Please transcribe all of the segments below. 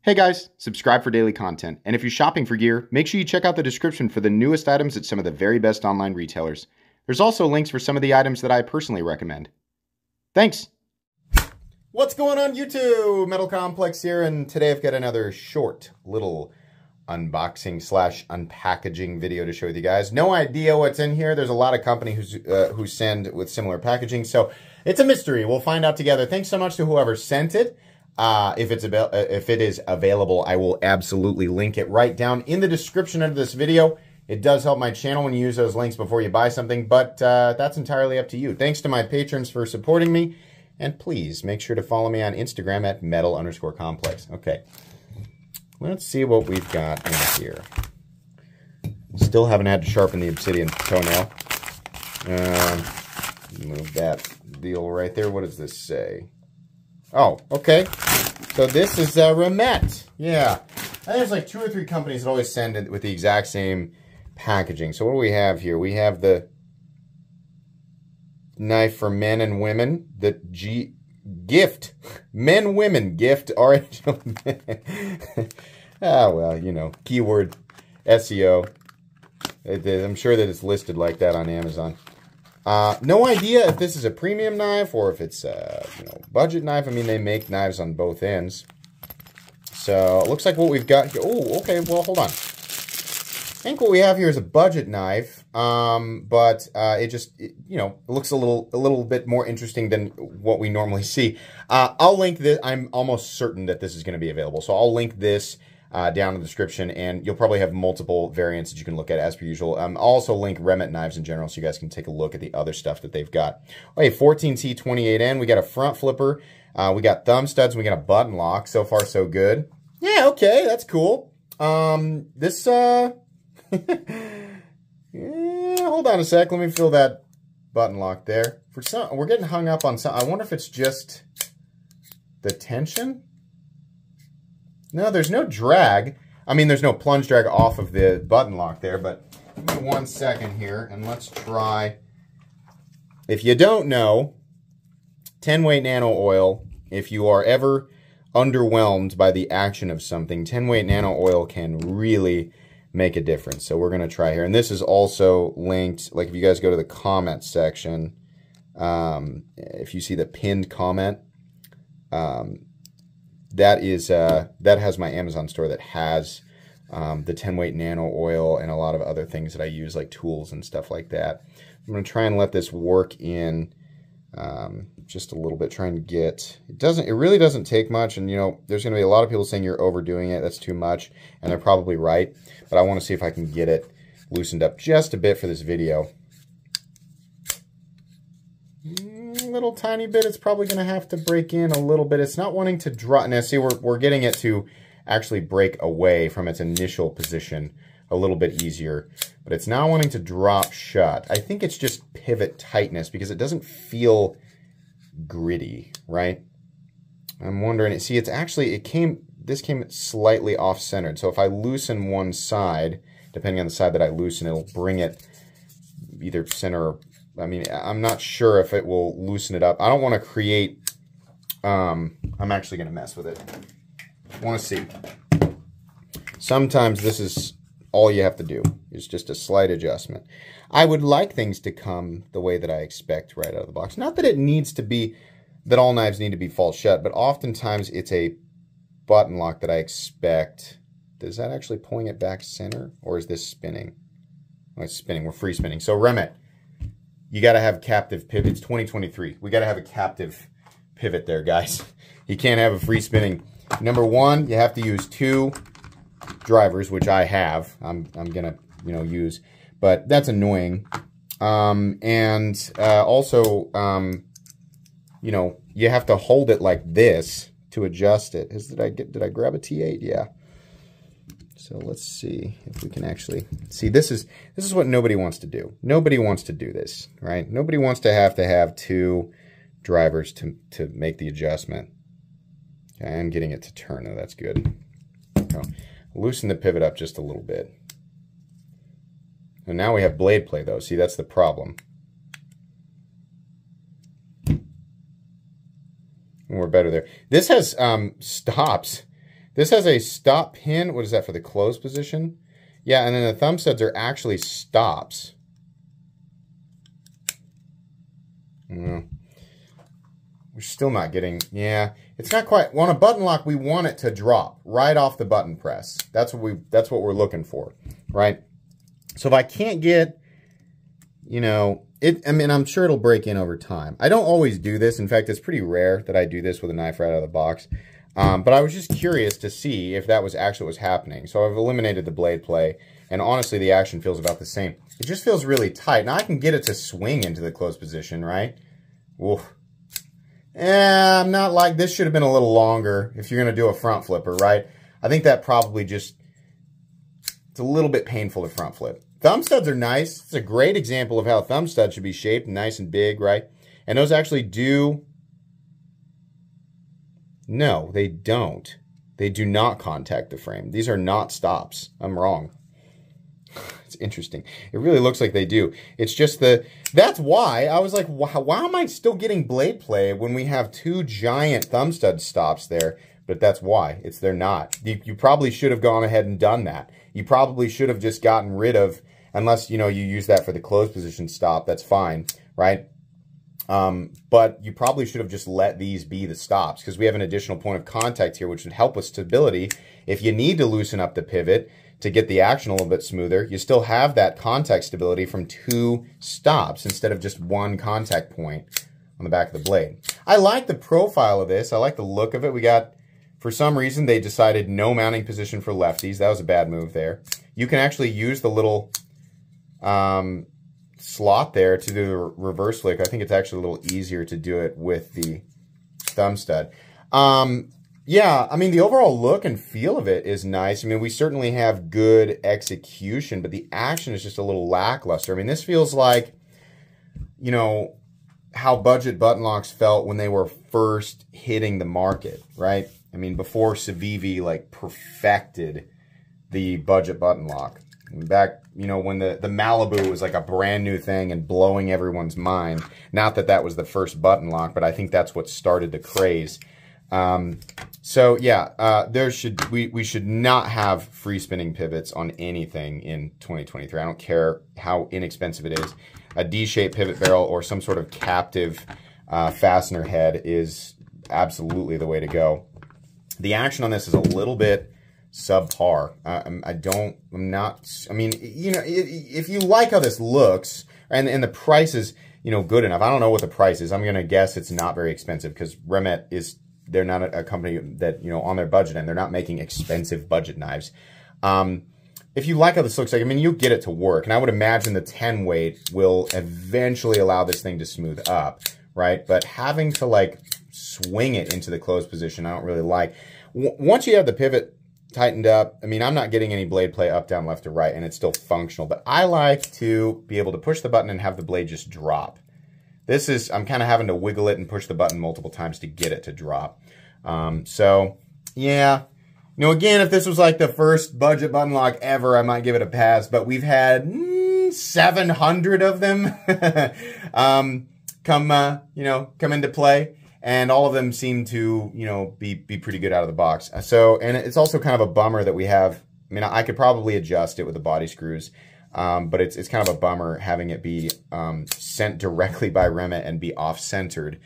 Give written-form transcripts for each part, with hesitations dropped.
Hey guys, subscribe for daily content, and if you're shopping for gear, make sure you check out the description for the newest items at some of the very best online retailers. There's also links for some of the items that I personally recommend. Thanks! What's going on YouTube? Metal Complex here, and today I've got another short little unboxing slash unpackaging video to share with you guys. No idea what's in here. There's a lot of companies who send with similar packaging, so it's a mystery. We'll find out together. Thanks so much to whoever sent it. If it is available, I will absolutely link it right down in the description of this video. It does help my channel when you use those links before you buy something, but that's entirely up to you. Thanks to my patrons for supporting me, and please make sure to follow me on Instagram at metal_complex. Okay, let's see what we've got in here. Still haven't had to sharpen the obsidian toenail. Move that deal right there. What does this say? Oh, okay. So this is Remette. Yeah. And there's like 2 or 3 companies that always send it with the exact same packaging. So what do we have here? We have the knife for men and women. The gift. Men, women, gift, original. Ah, well, you know, keyword SEO. I'm sure that it's listed like that on Amazon. No idea if this is a premium knife or if it's a budget knife. I mean, they make knives on both ends. So it looks like what we've got here. Oh, okay. Well, hold on. I think what we have here is a budget knife, but it looks a little bit more interesting than what we normally see. I'll link this. I'm almost certain that this is going to be available, so I'll link this down in the description, and you'll probably have multiple variants that you can look at as per usual. I'll also link Remette knives in general so you guys can take a look at the other stuff that they've got. Okay, 14T28N. We got a front flipper. We got thumb studs. We got a button lock. So far, so good. Yeah, okay, that's cool. Yeah, hold on a sec. Let me feel that button lock there. For some, we're getting hung up on some. I wonder if it's just the tension. No, there's no drag. I mean, there's no plunge drag off of the button lock there, but give me 1 second here, and let's try. If you don't know, 10-weight nano oil, if you are ever underwhelmed by the action of something, 10-weight nano oil can really make a difference. So we're going to try here. And this is also linked, like if you guys go to the comment section, if you see the pinned comment, that has my Amazon store that has the 10-weight nano oil and a lot of other things that I use, like tools and stuff like that. I'm going to try and let this work in just a little bit, try and get, it really doesn't take much, and there's going to be a lot of people saying you're overdoing it, that's too much, and they're probably right, but I want to see if I can get it loosened up just a bit for this video. Little tiny bit. It's probably going to have to break in a little bit. It's not wanting to drop. Now see, we're getting it to actually break away from its initial position a little bit easier, but it's now wanting to drop shut. I think it's just pivot tightness because it doesn't feel gritty, right? I'm wondering, see, it's actually, this came slightly off-centered. So if I loosen one side, depending on the side that I loosen, it'll bring it either center or, I mean, I'm not sure if it will loosen it up. I don't want to create, I'm actually going to mess with it. I want to see. Sometimes this is all you have to do, is just a slight adjustment. I would like things to come the way that I expect right out of the box. Not that it needs to be, that all knives need to be false shut, but oftentimes it's a button lock that I expect. Is that actually pulling it back center, or is this spinning? Oh, it's spinning. We're free spinning. So Remette, you got to have captive pivot. It's 2023. We got to have a captive pivot there, guys. You can't have a free spinning. Number one, you have to use 2 drivers, which I have. I'm gonna use, but that's annoying. Also, you have to hold it like this to adjust it. Did I grab a T8? Yeah. So let's see if we can actually see. This is what nobody wants to do. Nobody wants to do this, right? Nobody wants to have 2 drivers to make the adjustment. Okay, I'm getting it to turn, though. That's good. So, loosen the pivot up just a little bit. And now we have blade play, though. See, that's the problem. And we're better there. This has stops This has a stop pin. What is that for the close position? Yeah, and then the thumb studs are actually stops. We're still not getting, yeah, it's not quite, well, on a button lock, we want it to drop right off the button press. That's what we're looking for, right? So if I can't get, you know, I mean, I'm sure it'll break in over time. I don't always do this. In fact, it's pretty rare that I do this with a knife right out of the box. But I was just curious to see if that was actually what was happening. So I've eliminated the blade play, and honestly, the action feels about the same. It just feels really tight. Now I can get it to swing into the closed position, right? Oof. I'm not like, this should have been a little longer if you're going to do a front flipper, right? I think that probably just, it's a little bit painful to front flip. Thumb studs are nice. It's a great example of how thumb studs should be shaped, nice and big, right? And those actually do, no, they don't. They do not contact the frame. These are not stops. I'm wrong. It's interesting. It really looks like they do. It's just that's why I was like, why am I still getting blade play when we have two giant thumb stud stops there? But that's why. They're not. You probably should have gone ahead and done that. You probably should have just gotten rid of, unless, you know, you use that for the closed position stop, that's fine, right? But you probably should have just let these be the stops, because we have an additional point of contact here, which would help with stability. If you need to loosen up the pivot to get the action a little bit smoother, you still have that contact stability from two stops instead of just one contact point on the back of the blade. I like the profile of this. I like the look of it. We got, for some reason, they decided no mounting position for lefties. That was a bad move there. You can actually use the little slot there to do the reverse flick. I think it's actually a little easier to do it with the thumb stud. Yeah, I mean, the overall look and feel of it is nice. I mean, we certainly have good execution, but the action is just a little lackluster. I mean, this feels like, you know, how budget button locks felt when they were first hitting the market, right? I mean, before Civivi, like, perfected the budget button lock. Back, you know, when the Malibu was like a brand new thing and blowing everyone's mind. Not that that was the first button lock, but I think that's what started the craze. So yeah, we should not have free spinning pivots on anything in 2023. I don't care how inexpensive it is. A D-shaped pivot barrel or some sort of captive fastener head is absolutely the way to go. The action on this is a little bit subpar. I mean, you know, if you like how this looks and the price is, you know, good enough. I don't know what the price is. I'm going to guess it's not very expensive, because Remette they're not a company that, you know, on their budget, and they're not making expensive budget knives. If you like how this looks like, I mean, you get it to work. And I would imagine the 10 weight will eventually allow this thing to smooth up, right? But having to, like, swing it into the closed position, I don't really like. Once you have the pivot tightened up, I mean, I'm not getting any blade play up, down, left, or right, and it's still functional. But I like to be able to push the button and have the blade just drop. This is, I'm kind of having to wiggle it and push the button multiple times to get it to drop. So, yeah. You know, again, if this was like the first budget button lock ever, I might give it a pass. But we've had 700 of them come into play. And all of them seem to, you know, be pretty good out of the box. So, and it's also kind of a bummer that we have, I mean, I could probably adjust it with the body screws. But it's kind of a bummer having it be sent directly by Remette and be off-centered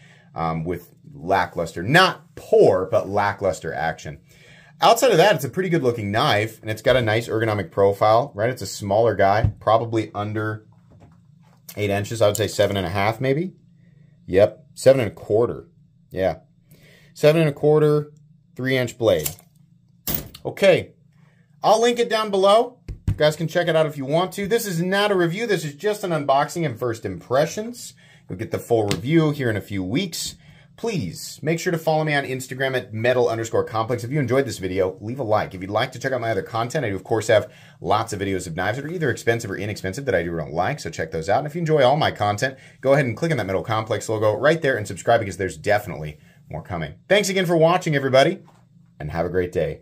with lackluster, not poor, but lackluster action. Outside of that, it's a pretty good-looking knife, and it's got a nice ergonomic profile, right? It's a smaller guy, probably under 8 inches. I would say 7.5 maybe. Yep, 7.25. Yeah, 7.25, 3-inch blade. Okay, I'll link it down below. You guys can check it out if you want to. This is not a review. This is just an unboxing and first impressions. You'll get the full review here in a few weeks. Please make sure to follow me on Instagram at metal_complex. If you enjoyed this video, leave a like. If you'd like to check out my other content, I do, of course, have lots of videos of knives that are either expensive or inexpensive that I do or don't like, so check those out. And if you enjoy all my content, go ahead and click on that Metal Complex logo right there and subscribe, because there's definitely more coming. Thanks again for watching, everybody, and have a great day.